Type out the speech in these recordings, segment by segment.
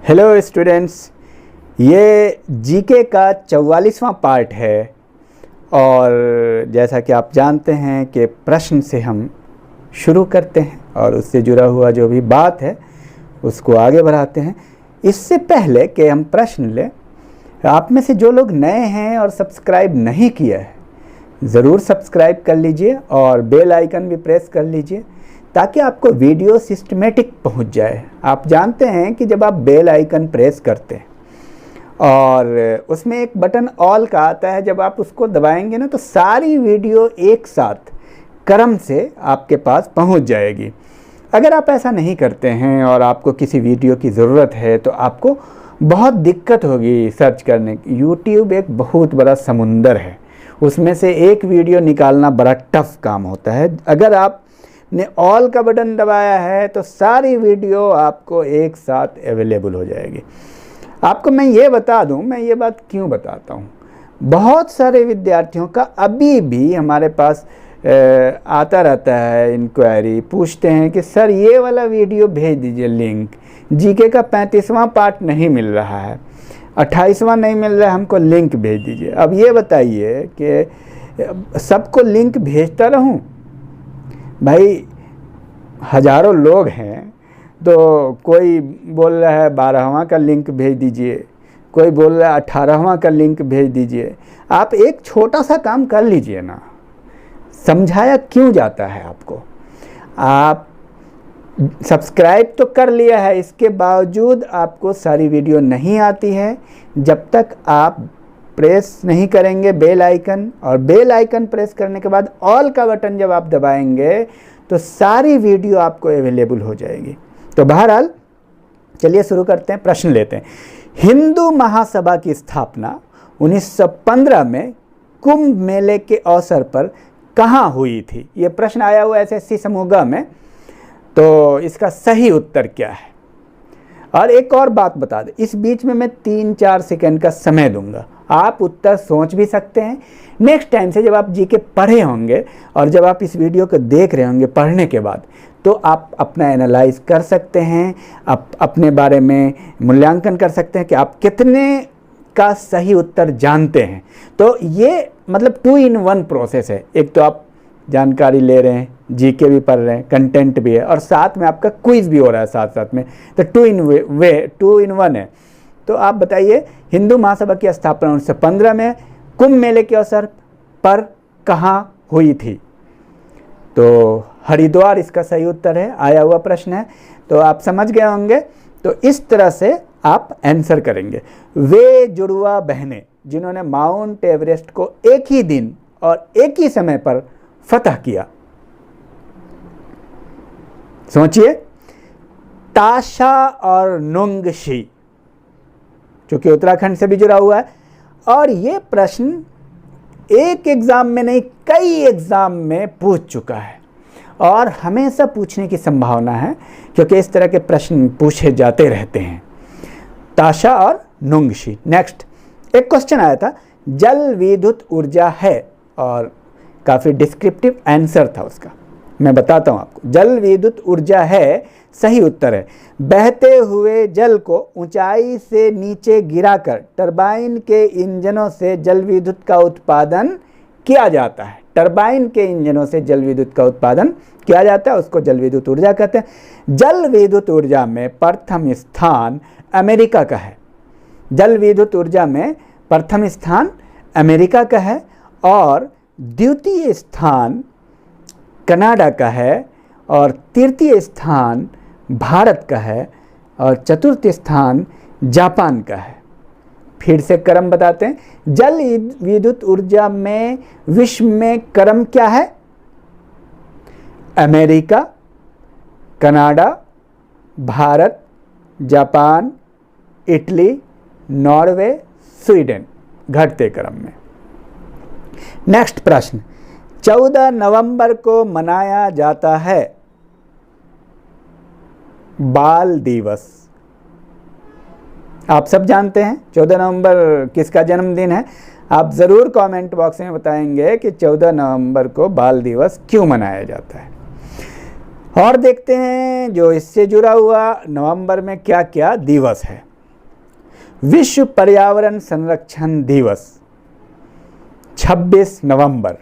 Hello students, ये GK का 44वां part है और जैसा कि आप जानते हैं कि प्रश्न से हम शुरू करते हैं और उससे जुड़ा हुआ जो भी बात है उसको आगे बढ़ाते हैं। इससे पहले कि हम प्रश्न लें, आप में से जो लोग नए हैं और सब्सक्राइब नहीं किया है ज़रूर सब्सक्राइब कर लीजिए और बेल आइकन भी प्रेस कर लीजिए ताकि आपको वीडियो सिस्टमेटिक पहुंच जाए। आप जानते हैं कि जब आप बेल आइकन प्रेस करते हैं और उसमें एक बटन ऑल का आता है, जब आप उसको दबाएंगे ना तो सारी वीडियो एक साथ क्रम से आपके पास पहुंच जाएगी। अगर आप ऐसा नहीं करते हैं और आपको किसी वीडियो की ज़रूरत है तो आपको बहुत दिक्कत होगी सर्च करने की। यूट्यूब एक बहुत बड़ा समुंदर है, उसमें से एक वीडियो निकालना बड़ा टफ काम होता है। अगर आप ने ऑल का बटन दबाया है तो सारी वीडियो आपको एक साथ अवेलेबल हो जाएगी। आपको मैं ये बता दूं, मैं ये बात क्यों बताता हूं, बहुत सारे विद्यार्थियों का अभी भी हमारे पास आता रहता है इंक्वायरी, पूछते हैं कि सर ये वाला वीडियो भेज दीजिए लिंक। जीके का 35वां पार्ट नहीं मिल रहा है, 28वां नहीं मिल रहा है, हमको लिंक भेज दीजिए। अब ये बताइए कि सबको लिंक भेजता रहूं? भाई हज़ारों लोग हैं तो कोई बोल रहा है 12वां का लिंक भेज दीजिए, कोई बोल रहा है 18वां का लिंक भेज दीजिए। आप एक छोटा सा काम कर लीजिए ना, समझाया क्यों जाता है आपको? आप सब्सक्राइब तो कर लिया है, इसके बावजूद आपको सारी वीडियो नहीं आती है। जब तक आप प्रेस नहीं करेंगे बेल आइकन, और बेल आइकन प्रेस करने के बाद ऑल का बटन जब आप दबाएंगे तो सारी वीडियो आपको अवेलेबल हो जाएगी। तो बहरहाल चलिए शुरू करते हैं, प्रश्न लेते हैं। हिंदू महासभा की स्थापना 1915 में कुंभ मेले के अवसर पर कहाँ हुई थी? ये प्रश्न आया हुआ एसएससी समूह ग में, तो इसका सही उत्तर क्या है? और एक और बात बता दें, इस बीच में मैं 3-4 सेकंड का समय दूंगा, आप उत्तर सोच भी सकते हैं। नेक्स्ट टाइम से जब आप जीके पढ़े होंगे और जब आप इस वीडियो को देख रहे होंगे पढ़ने के बाद, तो आप अपना एनालाइज कर सकते हैं, आप अपने बारे में मूल्यांकन कर सकते हैं कि आप कितने का सही उत्तर जानते हैं। तो ये मतलब 2 in 1 प्रोसेस है। एक तो आप जानकारी ले रहे हैं, जीके भी पढ़ रहे हैं, कंटेंट भी है और साथ में आपका क्विज भी हो रहा है साथ साथ में, तो 2 in 1 है। तो आप बताइए, हिंदू महासभा की स्थापना 1915 में कुंभ मेले के अवसर पर कहाँ हुई थी? तो हरिद्वार इसका सही उत्तर है, आया हुआ प्रश्न है, तो आप समझ गए होंगे। तो इस तरह से आप आंसर करेंगे। वे जुड़वा बहनें जिन्होंने माउंट एवरेस्ट को एक ही दिन और एक ही समय पर फतह किया, सोचिए। ताशा और नुंगशी, चूंकि उत्तराखंड से भी जुड़ा हुआ है, और ये प्रश्न एक एग्जाम में नहीं कई एग्जाम में पूछ चुका है और हमेशा पूछने की संभावना है क्योंकि इस तरह के प्रश्न पूछे जाते रहते हैं। ताशा और नुंगशी। नेक्स्ट एक क्वेश्चन आया था, जल विद्युत ऊर्जा है, और काफ़ी डिस्क्रिप्टिव आंसर था उसका, मैं बताता हूँ आपको। जल विद्युत ऊर्जा है, सही उत्तर है। बहते हुए जल को ऊंचाई से नीचे गिराकर टरबाइन के इंजनों से जल विद्युत का उत्पादन किया जाता है। टरबाइन के इंजनों से जल विद्युत का उत्पादन किया जाता है, उसको जल विद्युत ऊर्जा कहते हैं। जल विद्युत ऊर्जा में प्रथम स्थान अमेरिका का है। जल विद्युत ऊर्जा में प्रथम स्थान अमेरिका का है और द्वितीय स्थान कनाडा का है और तृतीय स्थान भारत का है और चतुर्थ स्थान जापान का है। फिर से क्रम बताते हैं, जल विद्युत ऊर्जा में विश्व में क्रम क्या है? America, Canada, Bharat, Japan, Italy, Norway, Sweden, घटते क्रम में। नेक्स्ट प्रश्न, 14 नवंबर को मनाया जाता है बाल दिवस। आप सब जानते हैं 14 नवंबर किसका जन्मदिन है। आप ज़रूर कमेंट बॉक्स में बताएंगे कि 14 नवंबर को बाल दिवस क्यों मनाया जाता है। और देखते हैं जो इससे जुड़ा हुआ नवंबर में क्या क्या दिवस है। विश्व पर्यावरण संरक्षण दिवस 26 नवंबर।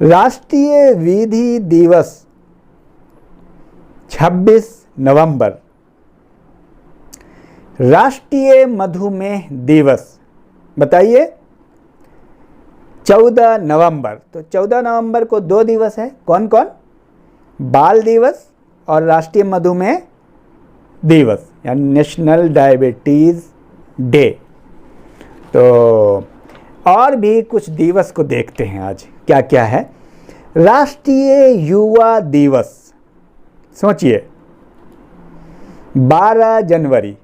राष्ट्रीय विधि दिवस 26 नवंबर। राष्ट्रीय मधुमेह दिवस बताइए 14 नवंबर। तो 14 नवंबर को 2 दिवस है, कौन कौन? बाल दिवस और राष्ट्रीय मधुमेह दिवस यानी नेशनल डायबिटीज डे। तो और भी कुछ दिवस को देखते हैं आज क्या क्या है। राष्ट्रीय युवा दिवस, सोचिए 12 जनवरी।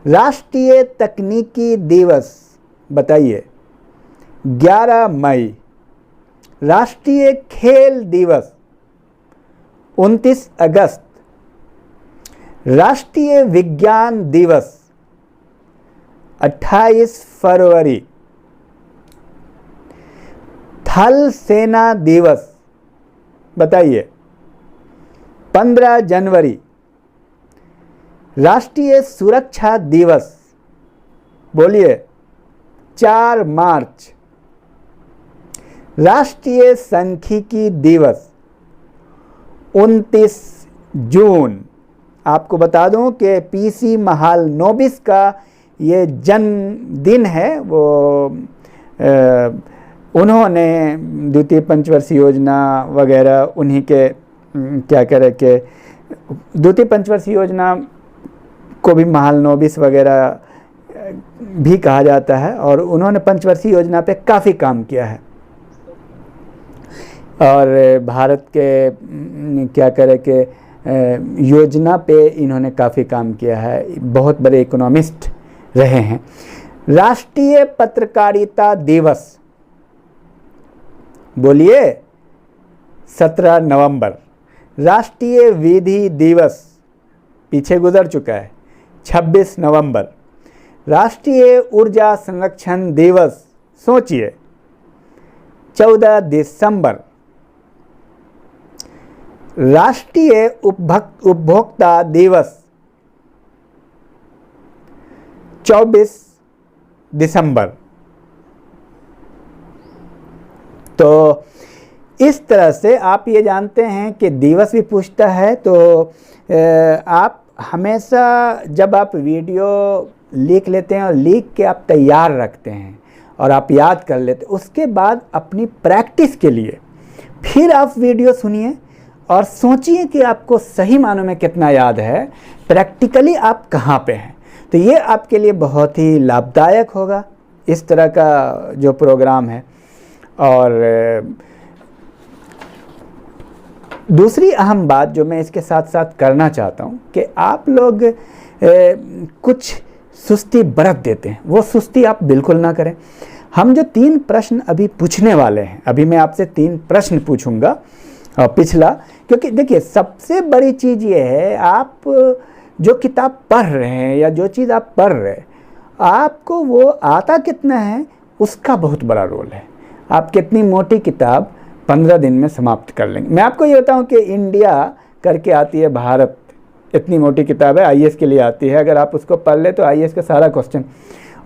राष्ट्रीय तकनीकी दिवस बताइए 11 मई। राष्ट्रीय खेल दिवस 29 अगस्त। राष्ट्रीय विज्ञान दिवस 28 फरवरी। थल सेना दिवस बताइए 15 जनवरी। राष्ट्रीय सुरक्षा दिवस बोलिए 4 मार्च। राष्ट्रीय सांख्यिकी दिवस 29 जून। आपको बता दूं कि पीसी महालनोबिस का ये जन्मदिन है। वो उन्होंने द्वितीय पंचवर्षीय योजना वगैरह उन्हीं के क्या कह रहे कि द्वितीय पंचवर्षीय योजना को भी महालनोबिस वगैरह भी कहा जाता है और उन्होंने पंचवर्षीय योजना पे काफ़ी काम किया है और भारत के क्या करें कि योजना पे इन्होंने काफ़ी काम किया है, बहुत बड़े इकोनॉमिस्ट रहे हैं। राष्ट्रीय पत्रकारिता दिवस बोलिए 17 नवंबर। राष्ट्रीय विधि दिवस पीछे गुजर चुका है 26 नवंबर। राष्ट्रीय ऊर्जा संरक्षण दिवस सोचिए 14 दिसंबर। राष्ट्रीय उपभोक्ता दिवस 24 दिसंबर। तो इस तरह से आप ये जानते हैं कि दिवस भी पूछता है। तो आप हमेशा जब आप वीडियो लिख लेते हैं और लिख के आप तैयार रखते हैं और आप याद कर लेते हैं, उसके बाद अपनी प्रैक्टिस के लिए फिर आप वीडियो सुनिए और सोचिए कि आपको सही मानों में कितना याद है, प्रैक्टिकली आप कहाँ पे हैं। तो ये आपके लिए बहुत ही लाभदायक होगा इस तरह का जो प्रोग्राम है। और दूसरी अहम बात जो मैं इसके साथ साथ करना चाहता हूँ कि आप लोग कुछ सुस्ती बरत देते हैं, वो सुस्ती आप बिल्कुल ना करें। हम जो 3 प्रश्न अभी पूछने वाले हैं, अभी मैं आपसे 3 प्रश्न पूछूंगा पिछला, क्योंकि देखिए सबसे बड़ी चीज़ ये है आप जो किताब पढ़ रहे हैं या जो चीज़ आप पढ़ रहे हैं आपको वो आता कितना है उसका बहुत बड़ा रोल है। आप कितनी मोटी किताब 15 दिन में समाप्त कर लेंगे। मैं आपको ये बताऊं कि इंडिया करके आती है भारत, इतनी मोटी किताब है, आईएएस के लिए आती है। अगर आप उसको पढ़ ले तो आईएएस का सारा क्वेश्चन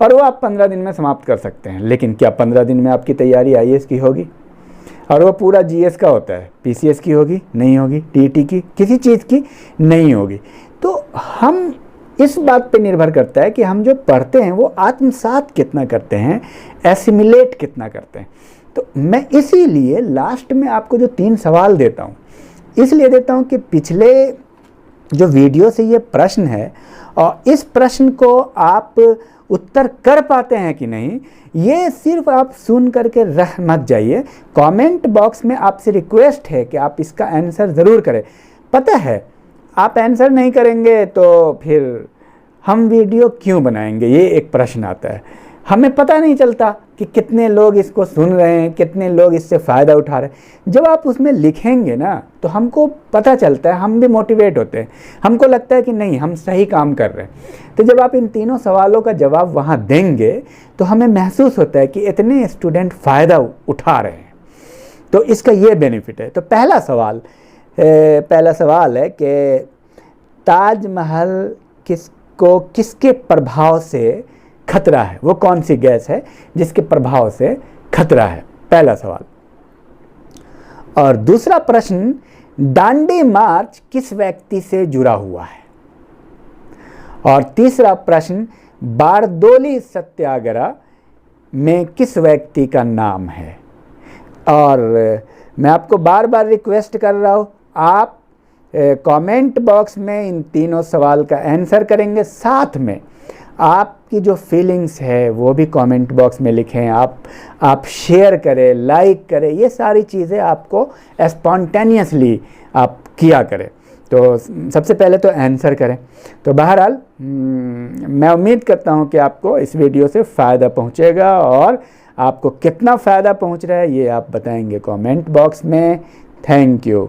और वो आप 15 दिन में समाप्त कर सकते हैं। लेकिन क्या 15 दिन में आपकी तैयारी आईएएस की होगी? और वो पूरा जीएस का होता है, पीसीएस की होगी? नहीं होगी। टीटी की, किसी चीज़ की नहीं होगी। तो हम इस बात पे निर्भर करता है कि हम जो पढ़ते हैं वो आत्मसात कितना करते हैं, एसिमिलेट कितना करते हैं। तो मैं इसीलिए लास्ट में आपको जो 3 सवाल देता हूँ इसलिए देता हूँ कि पिछले जो वीडियो से ये प्रश्न है और इस प्रश्न को आप उत्तर कर पाते हैं कि नहीं, ये सिर्फ आप सुन करके रह मत जाइए। कमेंट बॉक्स में आपसे रिक्वेस्ट है कि आप इसका आंसर ज़रूर करें। पता है आप आंसर नहीं करेंगे तो फिर हम वीडियो क्यों बनाएंगे, ये एक प्रश्न आता है। हमें पता नहीं चलता कि कितने लोग इसको सुन रहे हैं, कितने लोग इससे फ़ायदा उठा रहे हैं। जब आप उसमें लिखेंगे ना तो हमको पता चलता है, हम भी मोटिवेट होते हैं, हमको लगता है कि नहीं हम सही काम कर रहे हैं। तो जब आप इन तीनों सवालों का जवाब वहाँ देंगे तो हमें महसूस होता है कि इतने स्टूडेंट फ़ायदा उठा रहे हैं। तो इसका ये बेनिफिट है। तो पहला सवाल है कि ताजमहल किसको किसके प्रभाव से खतरा है, वो कौन सी गैस है जिसके प्रभाव से खतरा है, पहला सवाल। और दूसरा प्रश्न, दांडी मार्च किस व्यक्ति से जुड़ा हुआ है। और तीसरा प्रश्न, बारदोली सत्याग्रह में किस व्यक्ति का नाम है। और मैं आपको बार बार रिक्वेस्ट कर रहा हूँ, आप कमेंट बॉक्स में इन तीनों सवाल का आंसर करेंगे, साथ में आपकी जो फीलिंग्स है वो भी कमेंट बॉक्स में लिखें, आप शेयर करें, लाइक करें, ये सारी चीज़ें आपको स्पॉन्टेनियसली आप किया करें। तो सबसे पहले तो आंसर करें। तो बहरहाल मैं उम्मीद करता हूँ कि आपको इस वीडियो से फ़ायदा पहुँचेगा, और आपको कितना फ़ायदा पहुँच रहा है ये आप बताएंगे कमेंट बॉक्स में। Thank you.